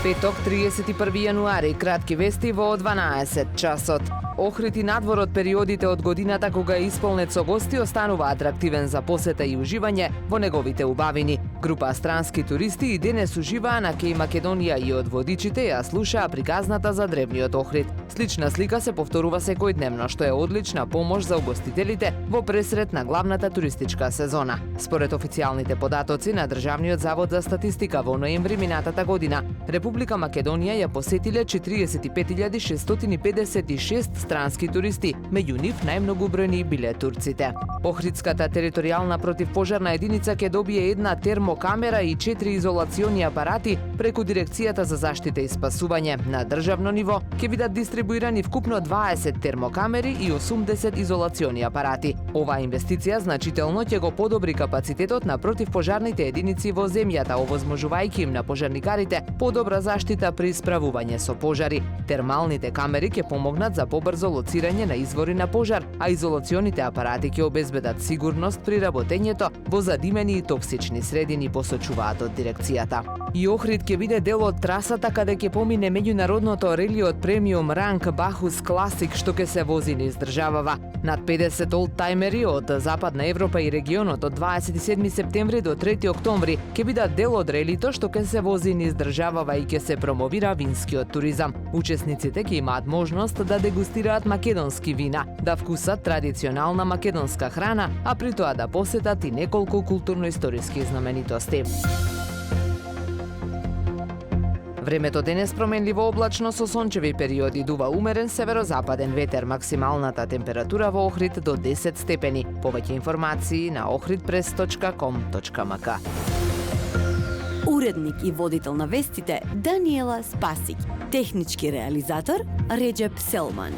Петок, 31 јануари, кратки вести во 12 часот. Охрид и надвор од периодите од годината кога исполнет со гости останува атрактивен за посета и уживање во неговите убавини. Група странски туристи и денес уживаа на Кеј Македонија и од водичите ја слушаа приказната за древниот Охрид. Слична слика се повторува секојдневно, што е одлична помош за угостителите во пресрет на главната туристичка сезона. Според официјалните податоци на Државниот завод за статистика во ноември минатата година, Република Македонија ја посетиле 45.656 странски туристи, меѓу нив најмногу бројни биле турците. Охридската територијална противпожарна единица ќе добие една термокамера и 4 изолациони апарати преку Дирекцијата за заштита и спасување. На државно ниво ќе бидат дистрибуирани вкупно 20 термокамери и 80 изолациони апарати. Оваа инвестиција значително ќе го подобри капацитетот на противпожарните единици во земјата, овозможувајќи им на пожарникарите подобра заштита при справување со пожари. Термалните камери ќе помогнат за побрзо лоцирање на извори на пожар, а изолационите апарати ќе обезбедат сигурност при работењето во задимени и токсични средини, посочуваат од дирекцијата. И Охрид ќе биде дел од трасата каде ќе помине меѓународното релиот премиум ранг Бахус Класик, што ќе се вози низ државава. Над 50 олдтаймери од Западна Европа и регионот од 27 септември до 3 октомври ќе бидат дел од релито што ќе се вози низ државава и ќе се промовира винскиот туризам. Учесниците ќе имаат можност да дегустираат македонски вина, да вкусат традиционална македонска храна, а при тоа да посетат и неколку културно-историски знаменитости. Времето денес променливо облачно со сончеви периоди, дува умерен северозападен ветер, максималната температура во Охрид до 10 степени. Повеќе информации на ohridpress.com.mk. Уредник и водител на вестите Даниела Спасик, технички реализатор Реджеп Селман.